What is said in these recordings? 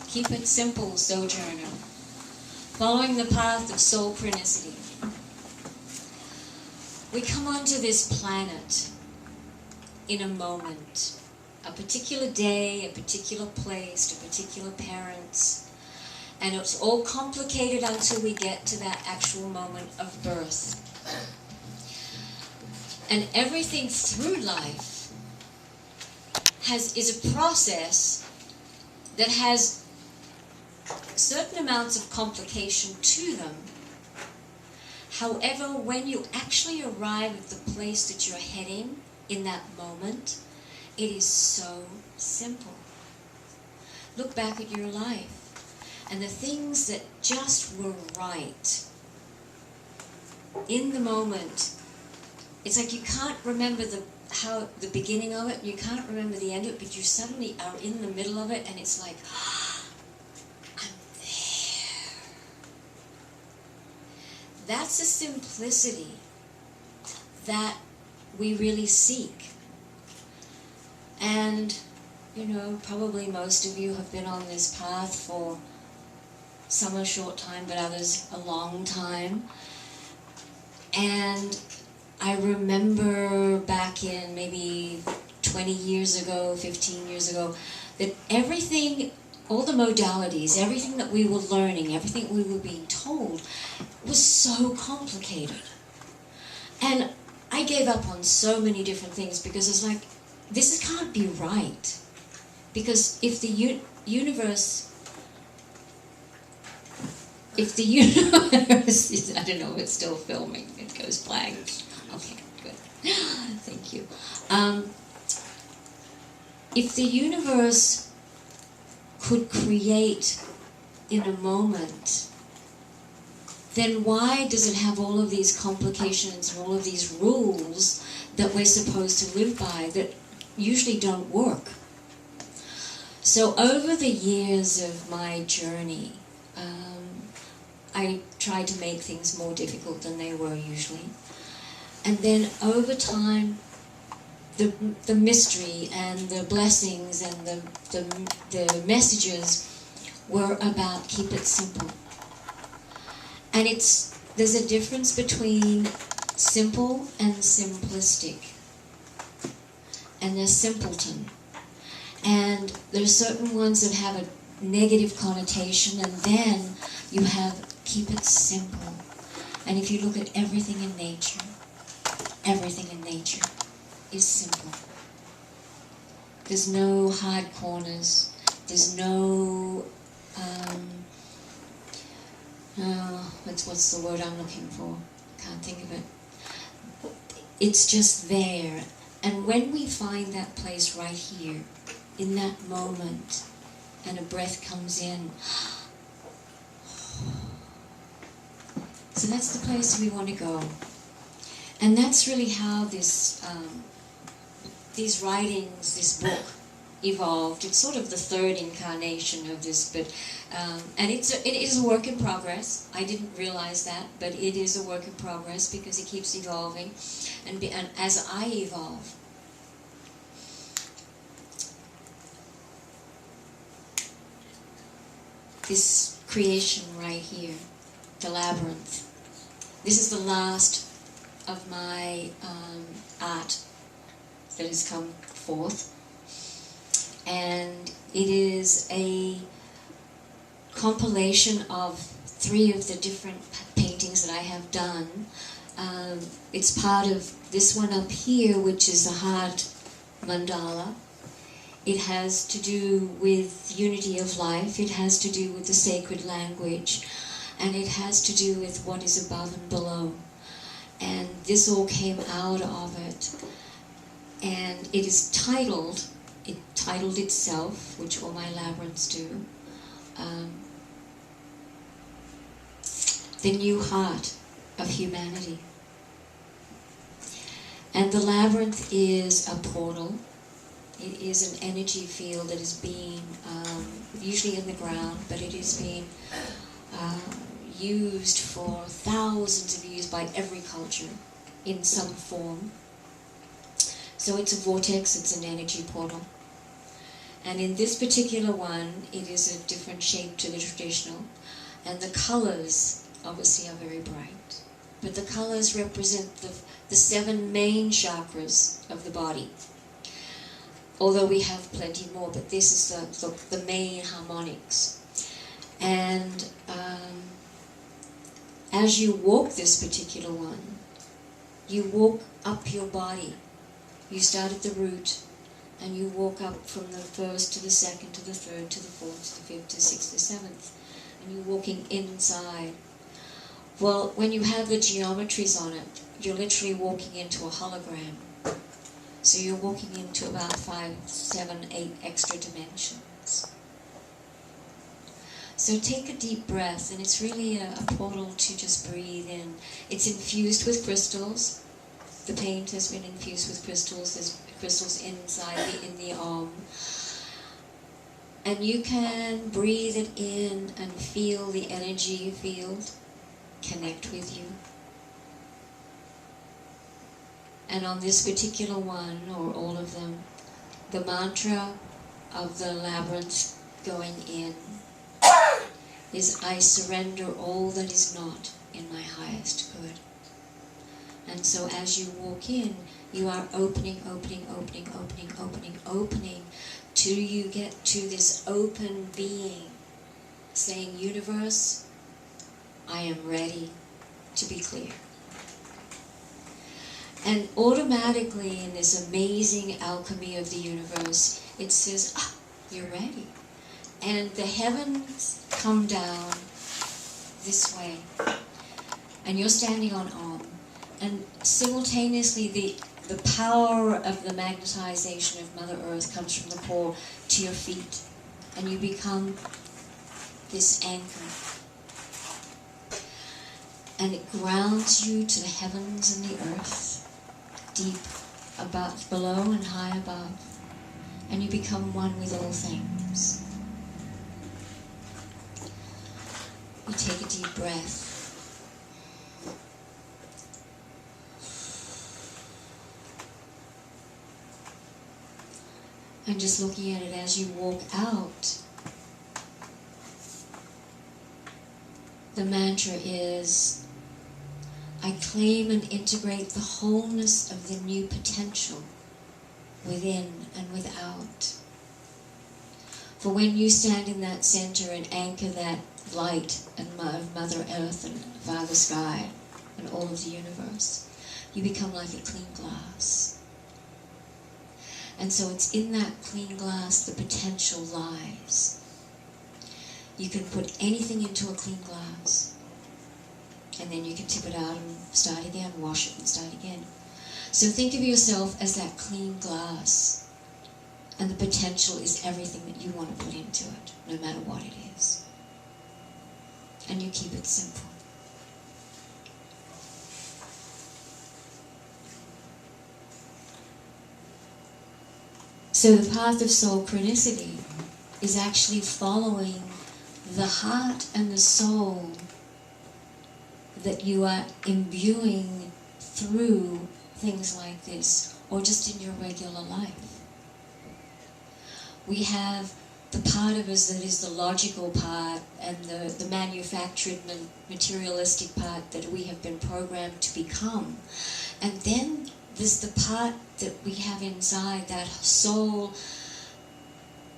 Keep it simple, Sojourner. Following the path of Soulchronicity. We come onto this planet in a moment. A particular day, a particular place, a particular parents. And it's all complicated until we get to that actual moment of birth. And everything through life is a process that has certain amounts of complication to them. However, when you actually arrive at the place that you're heading in that moment, it is so simple. Look back at your life and the things that just were right in the moment. It's like you can't remember the beginning of it, you can't remember the end of it, but you suddenly are in the middle of it and it's like, I'm there. That's a simplicity that we really seek. And, you know, probably most of you have been on this path for some a short time, but others a long time. And I remember back in maybe 20 years ago, 15 years ago, that everything, all the modalities, everything that we were learning, everything we were being told was so complicated. And I gave up on so many different things because it's like, this can't be right. Because if the universe, I don't know, it's still filming, it goes blank. Okay, good. Thank you. If the universe could create in a moment, then why does it have all of these complications and all of these rules that we're supposed to live by that usually don't work? So over the years of my journey, I tried to make things more difficult than they were usually. And then over time, the mystery and the blessings and the messages were about keep it simple. And there's a difference between simple and simplistic. And there's simpleton. And there's certain ones that have a negative connotation, and then you have keep it simple. And if you look at everything in nature is simple. There's no hard corners. There's no, what's the word I'm looking for? Can't think of it. It's just there. And when we find that place right here, in that moment, and a breath comes in, so that's the place we want to go. And that's really how this, these writings, this book, evolved. It's sort of the third incarnation of this, but and it is a work in progress. I didn't realize that, but it is a work in progress because it keeps evolving, and as I evolve. This creation right here, the Labyrinth. This is the last of my art that has come forth, and it is a compilation of 3 of the different paintings that I have done. It's part of this one up here, which is a heart mandala. It has to do with unity of life, it has to do with the sacred language, and it has to do with what is above and below. And this all came out of it. And it is titled, it titled itself, which all my labyrinths do, The New Heart of Humanity. And the labyrinth is a portal. It is an energy field that is being, usually in the ground, but it is being used for thousands of years by every culture in some form. So it's a vortex, it's an energy portal. And in this particular one, it is a different shape to the traditional. And the colors, obviously, are very bright. But the colors represent the 7 main chakras of the body. Although we have plenty more, but this is the main harmonics. And as you walk this particular one, you walk up your body. You start at the root, and you walk up from the first to the second to the third to the fourth to the fifth to the sixth to the seventh. And you're walking inside. Well, when you have the geometries on it, you're literally walking into a hologram. So you're walking into about 5, 7, 8 extra dimensions. So take a deep breath, and it's really a portal to just breathe in. It's infused with crystals. The paint has been infused with crystals. There's crystals inside in the Om. And you can breathe it in and feel the energy field connect with you. And on this particular one, or all of them, the mantra of the Labyrinth going in is, I surrender all that is not in my highest good. And so as you walk in, you are opening, opening, opening, opening, opening, opening, till you get to this open being, saying, universe, I am ready to be clear. And automatically in this amazing alchemy of the universe, it says, you're ready. And the heavens come down this way. And you're standing on Om. And simultaneously the power of the magnetization of Mother Earth comes from the core to your feet. And you become this anchor. And it grounds you to the heavens and the earth, deep above, below and high above. And you become one with all things. You take a deep breath. And just looking at it as you walk out, the mantra is, I claim and integrate the wholeness of the new potential within and without. For when you stand in that center and anchor that light and Mother Earth and Father Sky and all of the universe, you become like a clean glass. And so it's in that clean glass the potential lies. You can put anything into a clean glass, and then you can tip it out and start again, wash it and start again. So think of yourself as that clean glass, and the potential is everything that you want to put into it, no matter what it is. And you keep it simple. So the path of Soulchronicity is actually following the heart and the soul that you are imbuing through things like this, or just in your regular life. We have the part of us that is the logical part and the manufactured, materialistic part that we have been programmed to become. And then there's the part that we have inside, that soul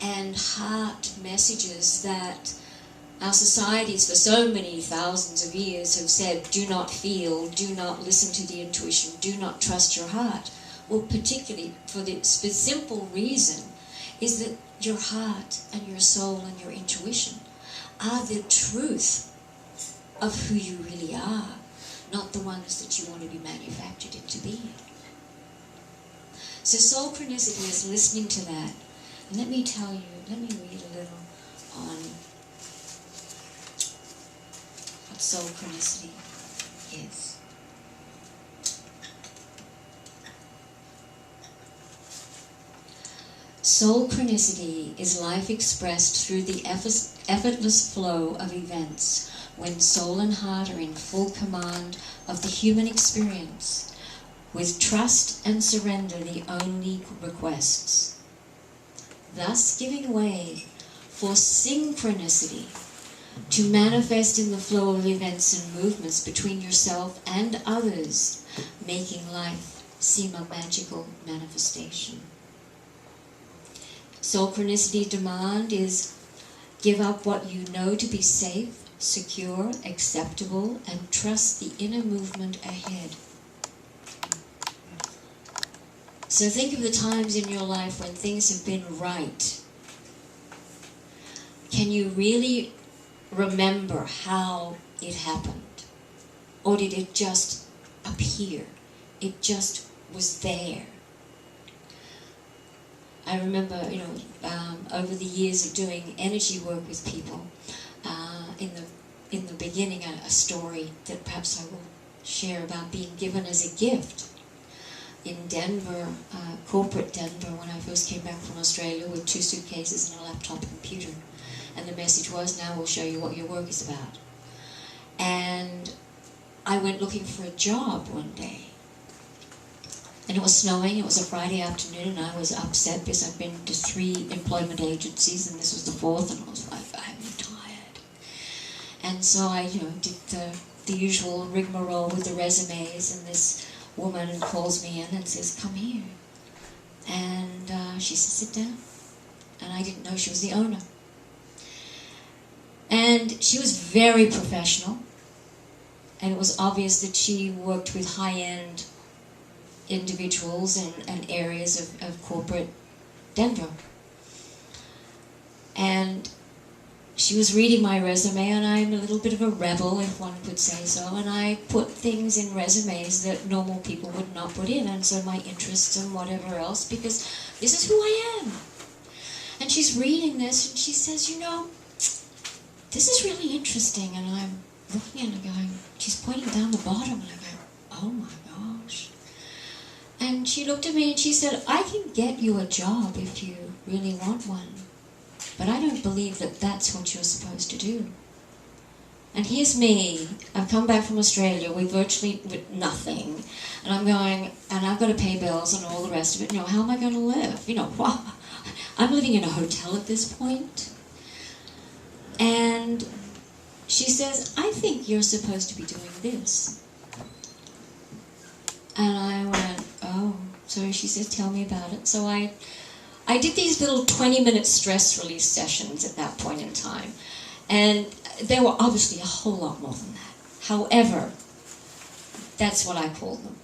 and heart messages that our societies for so many thousands of years have said, do not feel, do not listen to the intuition, do not trust your heart. Well, particularly for the simple reason is that your heart and your soul and your intuition are the truth of who you really are, not the ones that you want to be manufactured into being. So Soulchronicity is listening to that. And let me tell you, let me read a little on what Soulchronicity is. Soulchronicity is life expressed through the effortless flow of events when soul and heart are in full command of the human experience, with trust and surrender the only requests. thus giving way for synchronicity to manifest in the flow of events and movements between yourself and others, making life seem a magical manifestation. Soulchronicity demand is give up what you know to be safe, secure, acceptable, and trust the inner movement ahead. So think of the times in your life when things have been right. Can you really remember how it happened? Or did it just appear? It just was there. I remember, over the years of doing energy work with people, in the beginning, a story that perhaps I will share about being given as a gift. In Denver, corporate Denver, when I first came back from Australia with 2 suitcases and a laptop computer. And the message was, now we'll show you what your work is about. And I went looking for a job one day. And it was snowing, it was a Friday afternoon, and I was upset because I'd been to 3 employment agencies, and this was the 4th, and I was like, I'm tired. And so I, did the usual rigmarole with the resumes, and this woman calls me in and says, come here. And she said, sit down. And I didn't know she was the owner. And she was very professional, and it was obvious that she worked with high-end individuals and areas of corporate Denver. And she was reading my resume, and I'm a little bit of a rebel, if one could say so, and I put things in resumes that normal people would not put in, and so my interests and whatever else, because this is who I am. And she's reading this, and she says, this is really interesting, and I'm looking at her going, she's pointing down the bottom, and I go, oh my gosh. And she looked at me and she said, I can get you a job if you really want one, but I don't believe that that's what you're supposed to do. And here's me, I've come back from Australia with virtually nothing, and I'm going, and I've got to pay bills and all the rest of it, how am I going to live? I'm living in a hotel at this point. And she says, I think you're supposed to be doing this. And I went, oh. So she said, tell me about it. So I did these little 20-minute stress release sessions at that point in time. And there were obviously a whole lot more than that. However, that's what I called them.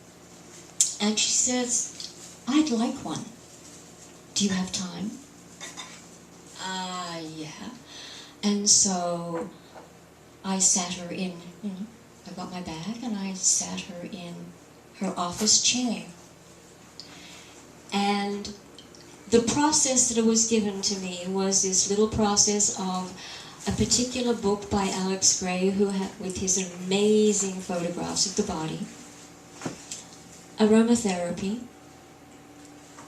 And she says, I'd like one. Do you have time? Yeah. And so I sat her in, I got my bag and I sat her in her office chair. And the process that was given to me was this little process of a particular book by Alex Gray, with his amazing photographs of the body, aromatherapy,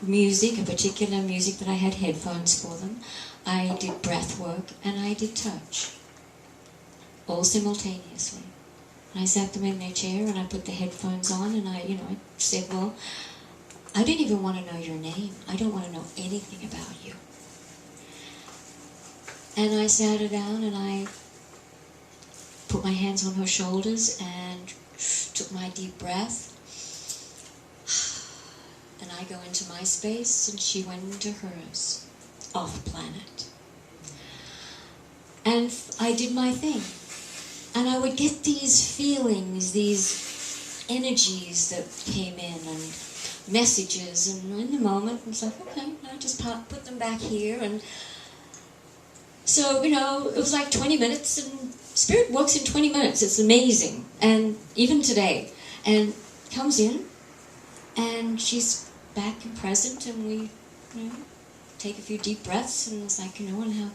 music, a particular music that I had headphones for them. I did breath work and I did touch, all simultaneously. And I sat them in their chair and I put the headphones on and I said, well, I don't even want to know your name. I don't want to know anything about you. And I sat her down and I put my hands on her shoulders and took my deep breath. And I go into my space and she went into hers, off planet. And I did my thing. And I would get these feelings, these energies that came in and messages, and in the moment I was like, okay, I just put them back here. And so, it was like 20 minutes, and Spirit works in 20 minutes. It's amazing. And even today, and comes in, and she's back and present, and we, take a few deep breaths, and it's like, and how,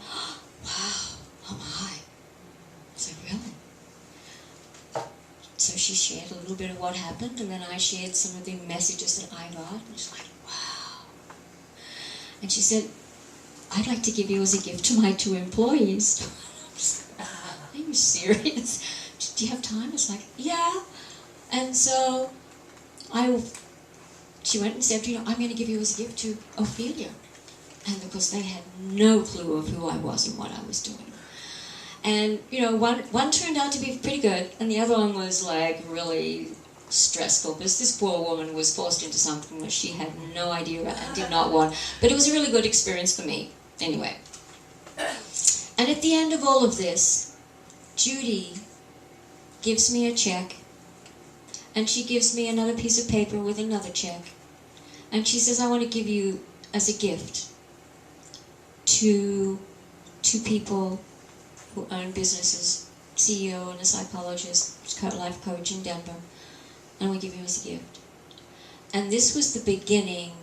wow, oh my. I was like, really? So she shared a little bit of what happened, and then I shared some of the messages that I got, and it's like, wow. And she said, I'd like to give you as a gift to my 2 employees. I'm just like, are you serious? Do you have time? It's like, yeah. And so she went and said, I'm going to give you as a gift to Ophelia. And of course they had no clue of who I was and what I was doing. And, you know, one turned out to be pretty good, and the other one was, like, really stressful, because this poor woman was forced into something that she had no idea about and did not want. But it was a really good experience for me, anyway. And at the end of all of this, Judy gives me a check, and she gives me another piece of paper with another check. And she says, I want to give you as a gift to two people who own businesses, CEO and a psychologist, life coach in Denver, and we give you as a gift. And this was the beginning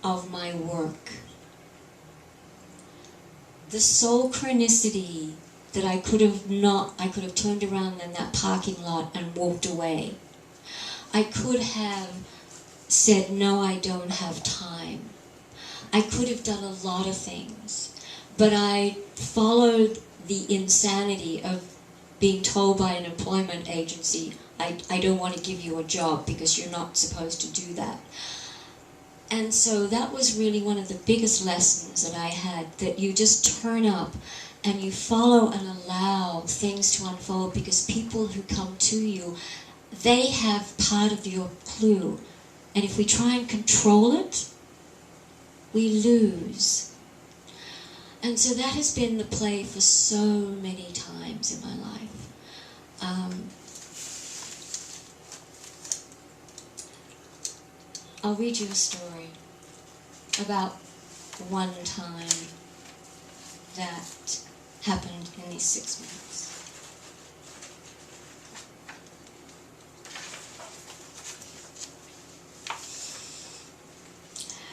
of my work. The Soulchronicity that I could have turned around in that parking lot and walked away. I could have said, no, I don't have time. I could have done a lot of things, but I followed the insanity of being told by an employment agency, I don't want to give you a job because you're not supposed to do that. And so that was really one of the biggest lessons that I had, that you just turn up and you follow and allow things to unfold, because people who come to you, they have part of your clue. And if we try and control it, we lose. And so that has been the play for so many times in my life. I'll read you a story about one time that happened in these 6 months.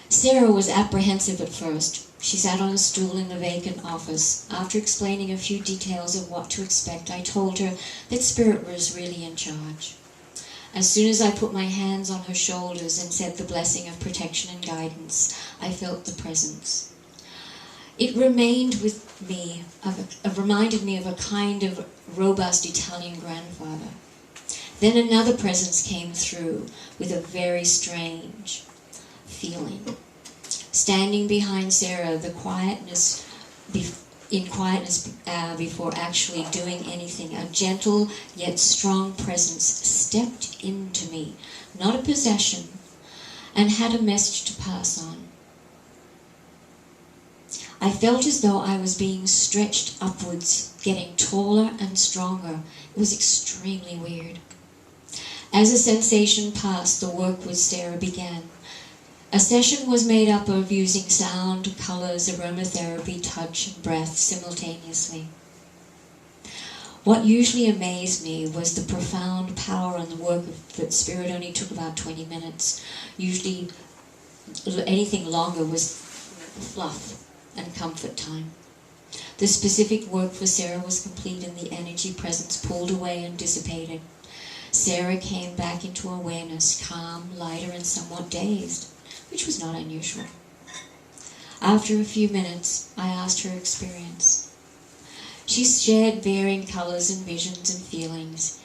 Sarah was apprehensive at first. She sat on a stool in the vacant office. After explaining a few details of what to expect, I told her that Spirit was really in charge. As soon as I put my hands on her shoulders and said the blessing of protection and guidance, I felt the presence. It reminded me of a kind of robust Italian grandfather. Then another presence came through with a very strange feeling. Standing behind Sarah, in quietness before actually doing anything, a gentle yet strong presence stepped into me, not a possession, and had a message to pass on. I felt as though I was being stretched upwards, getting taller and stronger. It was extremely weird. As the sensation passed, the work with Sarah began. A session was made up of using sound, colors, aromatherapy, touch, and breath simultaneously. What usually amazed me was the profound power and the work of that Spirit only took about 20 minutes. Usually anything longer was fluff and comfort time. The specific work for Sarah was complete and the energy presence pulled away and dissipated. Sarah came back into awareness, calm, lighter, and somewhat dazed, which was not unusual. After a few minutes, I asked her experience. She shared varying colors and visions and feelings.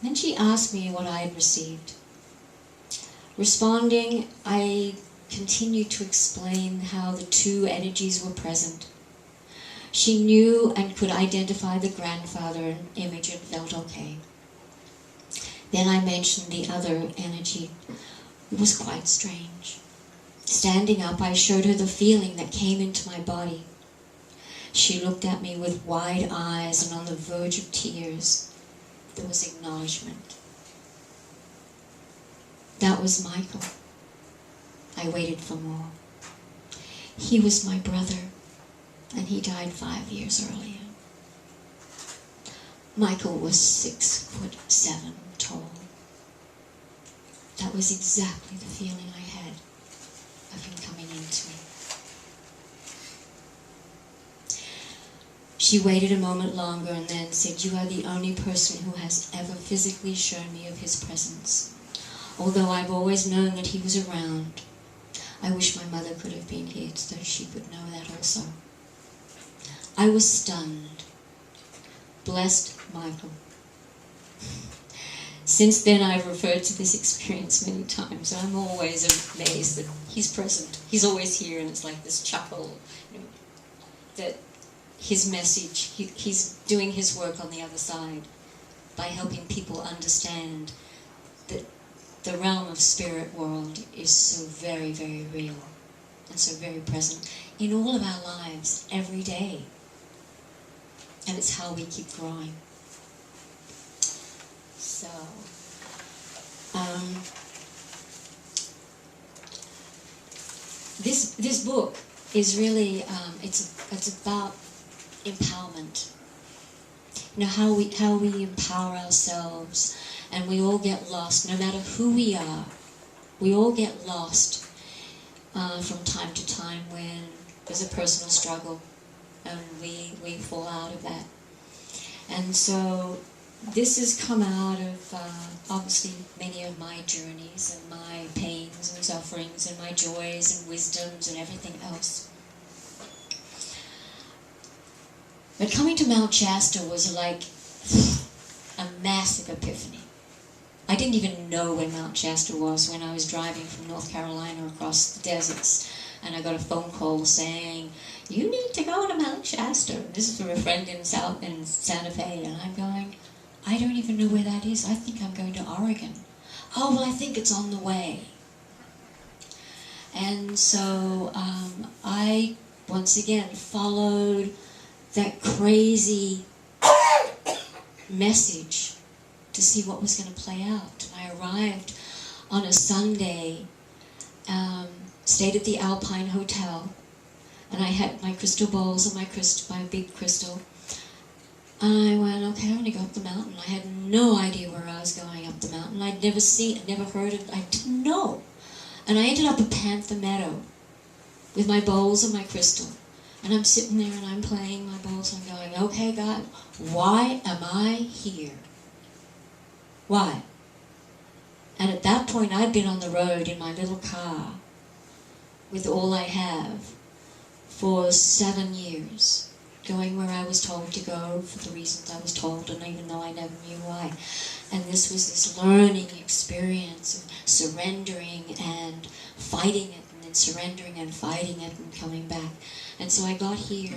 Then she asked me what I had received. Responding, I continued to explain how the two energies were present. She knew and could identify the grandfather image and felt okay. Then I mentioned the other energy. It was quite strange. Standing up, I showed her the feeling that came into my body. She looked at me with wide eyes and on the verge of tears. There was acknowledgement. That was Michael. I waited for more. He was my brother, and he died 5 years earlier. Michael was 6'7" tall. That was exactly the feeling I had of him coming into me. She waited a moment longer and then said, "You are the only person who has ever physically shown me of his presence. Although I've always known that he was around, I wish my mother could have been here so she would know that also." I was stunned. Blessed Michael. Since then, I've referred to this experience many times, and I'm always amazed that he's present. He's always here, and it's like this chuckle, you know, that his message, he's doing his work on the other side by helping people understand that the realm of spirit world is so very, very real and so very present in all of our lives every day. And it's how we keep growing. So, this book is really it's about empowerment. You know, how we empower ourselves, and we all get lost. No matter who we are, we all get lost from time to time when there's a personal struggle, and we fall out of that. And so this has come out of obviously many of my journeys and my pains and sufferings and my joys and wisdoms and everything else. But coming to Mount Shasta was like a massive epiphany. I didn't even know where Mount Shasta was when I was driving from North Carolina across the deserts, and I got a phone call saying, "You need to go to Mount Shasta." This is for a friend in Santa Fe, and I'm going, "I don't even know where that is. I think I'm going to Oregon." "Oh, well, I think it's on the way." And so I, once again, followed that crazy message to see what was going to play out. And I arrived on a Sunday, stayed at the Alpine Hotel, and I had my crystal bowls and my big crystal. And I went, okay, I'm going to go up the mountain. I had no idea where I was going up the mountain. I'd never heard it. I didn't know. And I ended up at Panther Meadow with my bowls and my crystal. And I'm sitting there and I'm playing my bowls and I'm going, okay, God, why am I here? Why? And at that point, I'd been on the road in my little car with all I have for 7 years, going where I was told to go for the reasons I was told, and even though I never knew why. And this was this learning experience of surrendering and fighting it, and then surrendering and fighting it and coming back. And so I got here,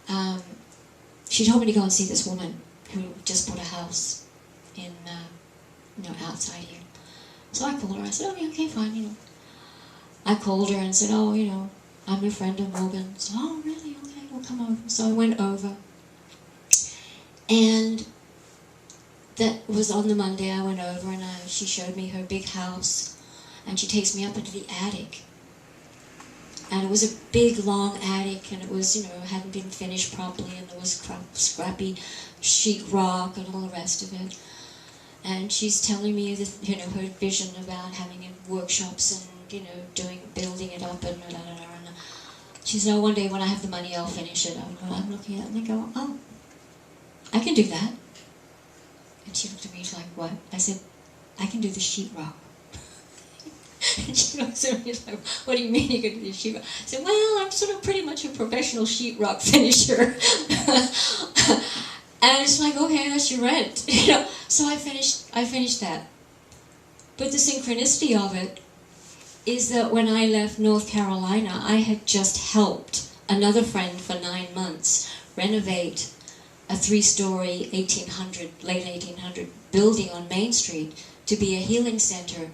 and she told me to go and see this woman who just bought a house in, outside here. So I called her. I said, "Oh, yeah, okay, fine, I called her and said, "Oh, I'm a friend of Morgan's." "Oh, really? Okay, we'll come over." So I went over, and that was on the Monday. I went over, and she showed me her big house, and she takes me up into the attic. And it was a big, long attic, and it was, hadn't been finished properly, and there was scrappy sheetrock and all the rest of it. And she's telling me that, her vision about having workshops and, building it up and blah, blah, blah. And she said, "Oh, one day when I have the money, I'll finish it." I'm looking at it and I go, "Oh, I can do that." And she looked at me like, "What?" I said, "I can do the sheetrock." And she looks at me like, "What do you mean you can do the sheetrock?" I said, "Well, I'm sort of pretty much a professional sheetrock finisher." And it's like, okay, that's your rent. So I finished that. But the synchronicity of it is that when I left North Carolina, I had just helped another friend for 9 months renovate a 3-story late 1800 building on Main Street to be a healing center.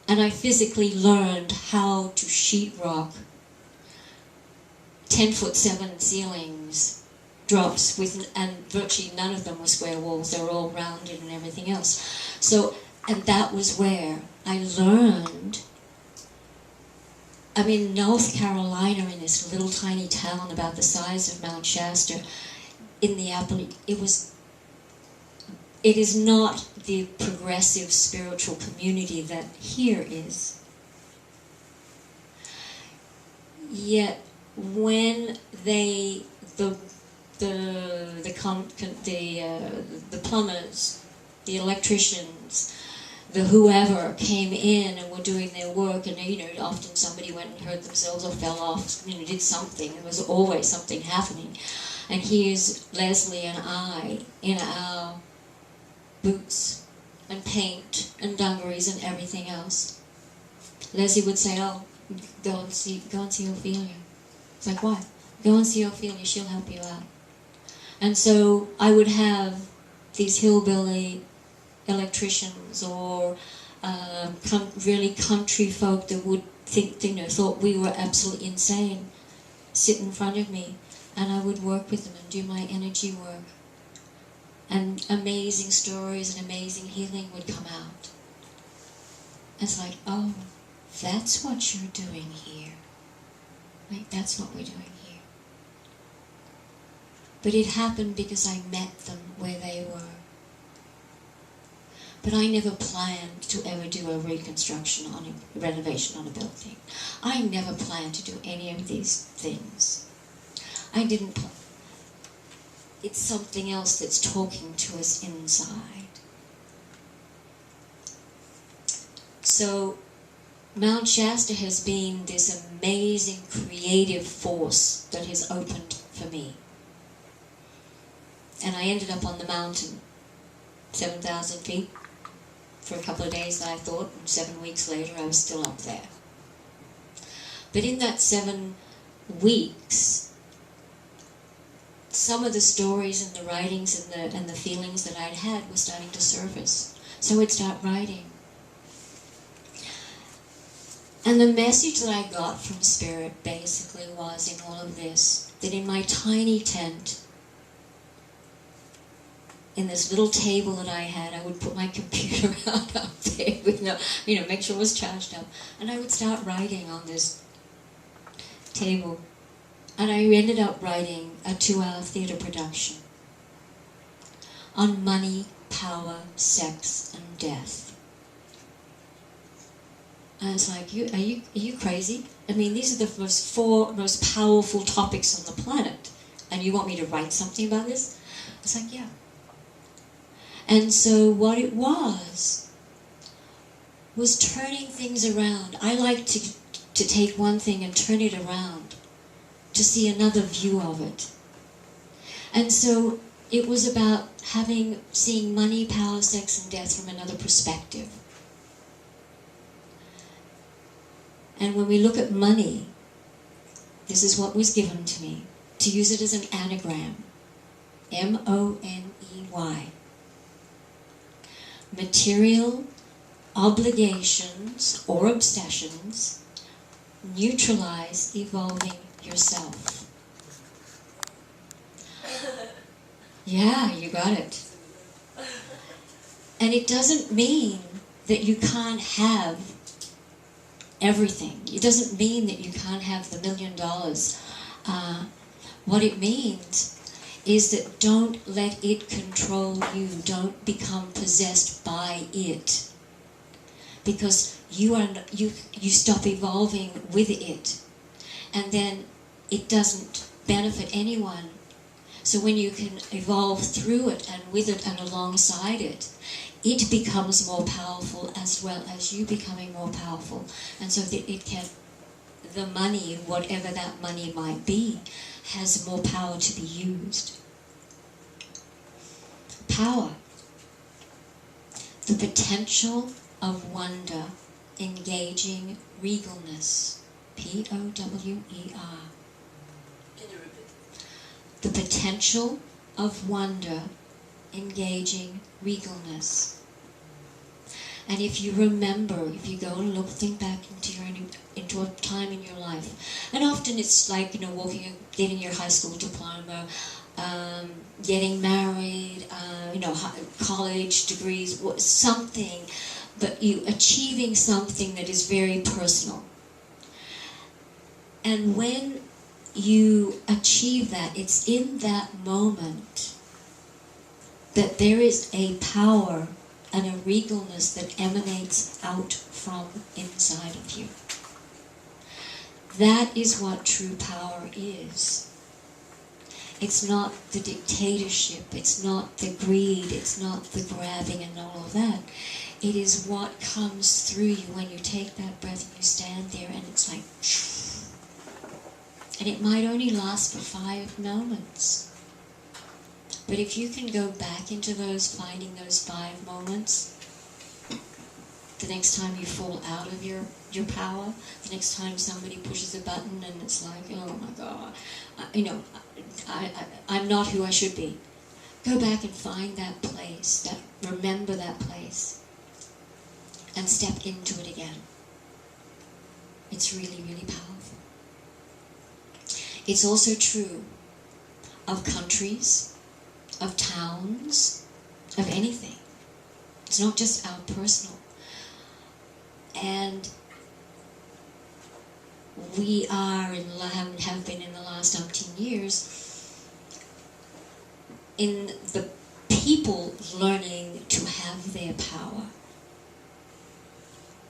And I physically learned how to sheetrock 10'7" ceilings, drops, and virtually none of them were square walls. They were all rounded and everything else. So, and that was where I learned. North Carolina, in this little tiny town about the size of Mount Shasta, in the it is not the progressive spiritual community that here is. Yet, when the plumbers, the electricians, the whoever came in and were doing their work, and often somebody went and hurt themselves or fell off, did something. There was always something happening. And here's Leslie and I in our boots and paint and dungarees and everything else. Leslie would say, oh, go and see Ophelia. It's like, why? Go and see Ophelia, she'll help you out. And so I would have these hillbilly electricians or really country folk that would thought we were absolutely insane sit in front of me, and I would work with them and do my energy work. And amazing stories and amazing healing would come out. It's like, oh, that's what you're doing here. Right? That's what we're doing here. But it happened because I met them where they were. But I never planned to ever do a reconstruction on a renovation on a building. I never planned to do any of these things. I didn't plan. It's something else that's talking to us inside. So Mount Shasta has been this amazing creative force that has opened for me. And I ended up on the mountain, 7,000 feet, for a couple of days, I thought, and 7 weeks later I was still up there. But in that 7 weeks, some of the stories and the writings and the feelings that I'd had were starting to surface. So I'd start writing. And the message that I got from Spirit basically was in all of this, that in my tiny tent, in this little table that I had, I would put my computer out up there with make sure it was charged up. And I would start writing on this table. And I ended up writing a 2-hour theatre production on money, power, sex, and death. And it's like, are you crazy? I mean, these are the 4 most powerful topics on the planet. And you want me to write something about this? It's like, yeah. And so what it was turning things around. I like to take one thing and turn it around, to see another view of it. And so it was about seeing money, power, sex, and death from another perspective. And when we look at money, this is what was given to me, to use it as an anagram. M-O-N-E-Y. Material obligations or obsessions neutralize evolving yourself. Yeah, you got it. And it doesn't mean that you can't have everything. It doesn't mean that you can't have the $1 million. What it means is that don't let it control you. Don't become possessed by it. Because you stop evolving with it. And then it doesn't benefit anyone. So when you can evolve through it and with it and alongside it, it becomes more powerful as well as you becoming more powerful. And so that the money, whatever that money might be, has more power to be used. Power. The potential of wonder engaging regalness. P-O-W-E-R. Can you repeat? The potential of wonder engaging regalness. And if you remember, if you go and think back into a time in your life, and often it's like, getting your high school diploma, getting married, college degrees, something, but you achieving something that is very personal. And when you achieve that, it's in that moment that there is a power and a regalness that emanates out from inside of you. That is what true power is. It's not the dictatorship, it's not the greed, it's not the grabbing and all of that. It is what comes through you when you take that breath and you stand there and it's like, and it might only last for 5 moments. But if you can go back into those, finding those 5 moments, the next time you fall out of your power, the next time somebody pushes a button and it's like, oh my God, I'm not who I should be. Go back and find that place, remember that place, and step into it again. It's really, really powerful. It's also true of countries, of towns, of anything. It's not just our personal. And we are, and have been in the last umpteen years, in the people learning to have their power.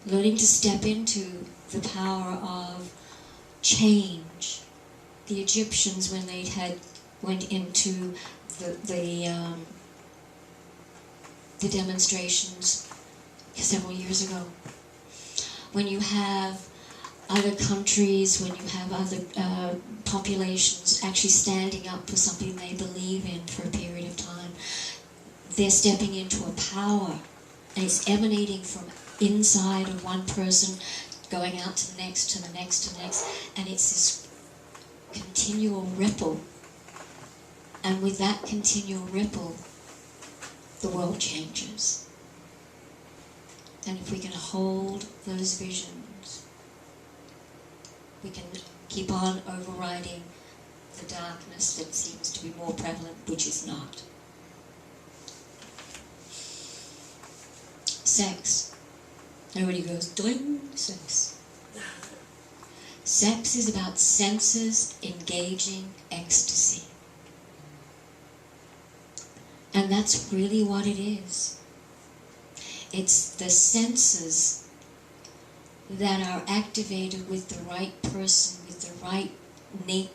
Learning to step into the power of change. The Egyptians, when they went into the demonstrations several years ago. When you have other countries, when you have other populations actually standing up for something they believe in for a period of time, they're stepping into a power, and it's emanating from inside of one person, going out to the next, to the next, to the next, and it's this continual ripple. And with that continual ripple, the world changes. And if we can hold those visions, we can keep on overriding the darkness that seems to be more prevalent, which is not. Sex. Everybody goes, ding, sex. Sex is about senses engaging ecstasy. And that's really what it is. It's the senses that are activated with the right person, with the right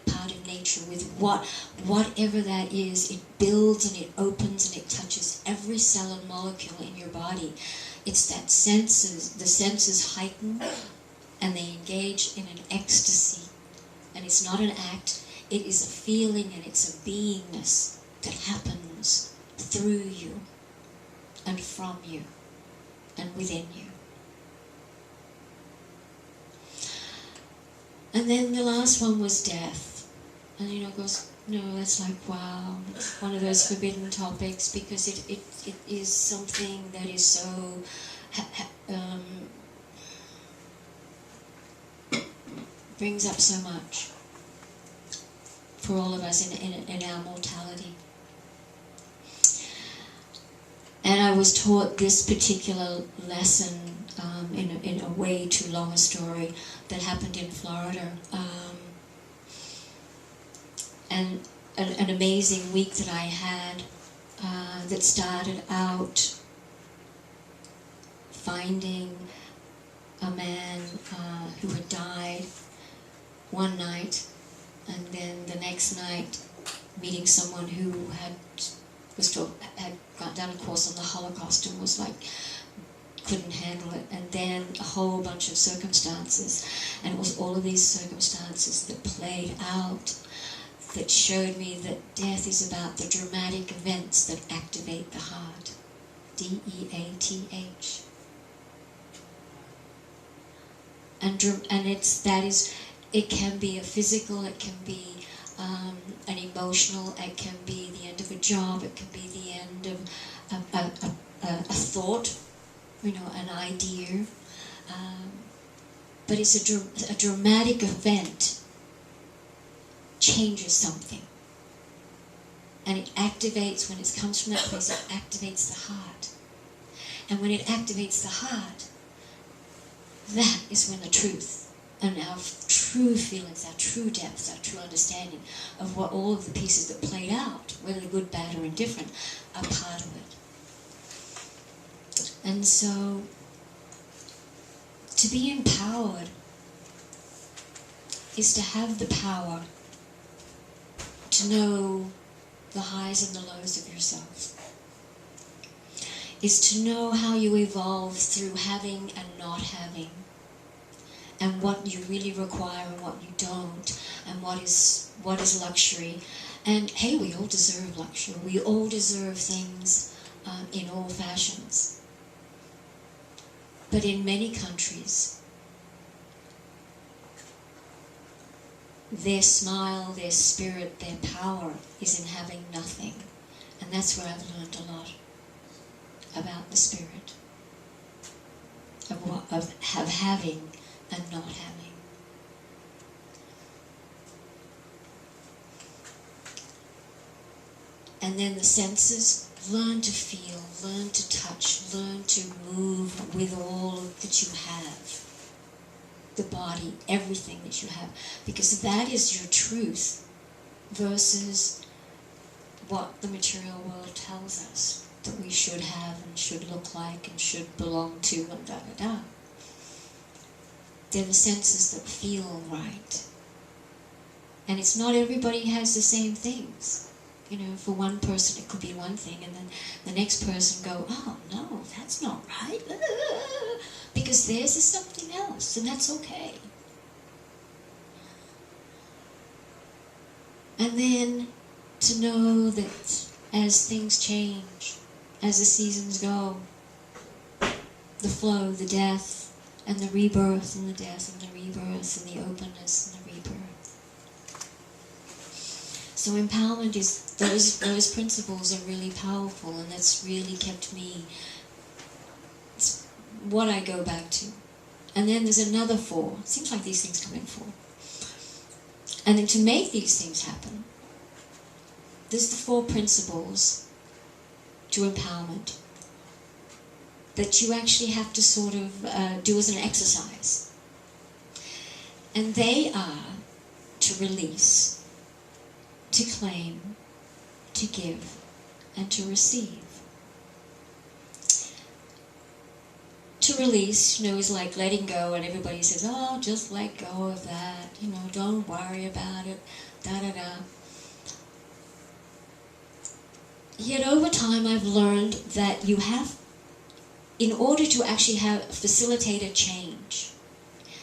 part of nature, with whatever that is. It builds and it opens and it touches every cell and molecule in your body. It's that the senses heighten and they engage in an ecstasy. And it's not an act, it is a feeling and it's a beingness that happens through you and from you and within you. And then the last one was death. And goes, no, that's like, wow, it's one of those forbidden topics because it is something that is so brings up so much for all of us in our mortality. And I was taught this particular lesson in a way too long a story that happened in Florida. And an amazing week that I had that started out finding a man who had died one night, and then the next night meeting someone who had done a course on the Holocaust and was like, couldn't handle it, and then a whole bunch of circumstances, and it was all of these circumstances that played out that showed me that death is about the dramatic events that activate the heart. D-E-A-T-H. And it can be a physical, it can be an emotional, it can be the end of a job, it can be the end of a thought, an idea. But it's a dramatic event changes something. And it activates, when it comes from that place, it activates the heart. And when it activates the heart, that is when the truth and our true feelings, our true depths, our true understanding of what all of the pieces that played out, whether good, bad, or indifferent, are part of it. And so, to be empowered is to have the power to know the highs and the lows of yourself. Is to know how you evolve through having and not having, and what you really require and what you don't, and what is luxury, And hey, we all deserve luxury. We all deserve things in all fashions. But in many countries, their smile, their spirit, their power is in having nothing. And that's where I've learned a lot about the spirit of having and not having. And then the senses, learn to feel, learn to touch, learn to move with all that you have. The body, everything that you have. Because that is your truth versus what the material world tells us that we should have and should look like and should belong to and da-da-da. They're the senses that feel right. And it's not everybody has the same things. You know, for one person it could be one thing, and then the next person go, oh no, that's not right. Because theirs is something else, and that's okay. And then to know that as things change, as the seasons go, the flow, the death, and the rebirth, and the death, and the rebirth, and the openness, and the rebirth. So empowerment is, those principles are really powerful, and that's really kept me, it's what I go back to. And then there's another 4. It seems like these things come in 4. And then to make these things happen, there's the 4 principles to empowerment that you actually have to sort of do as an exercise. And they are to release, to claim, to give, and to receive. To release, you know, is like letting go, and everybody says, oh, just let go of that, you know, don't worry about it, da-da-da. Yet over time I've learned that you have, in order to actually facilitate a change,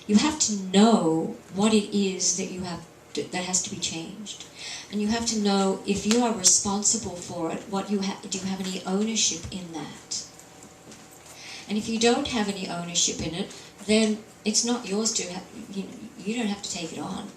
you have to know what it is that you have that has to be changed. And you have to know if you are responsible for it, do you have any ownership in that? And if you don't have any ownership in it, then it's not yours to have, you don't have to take it on.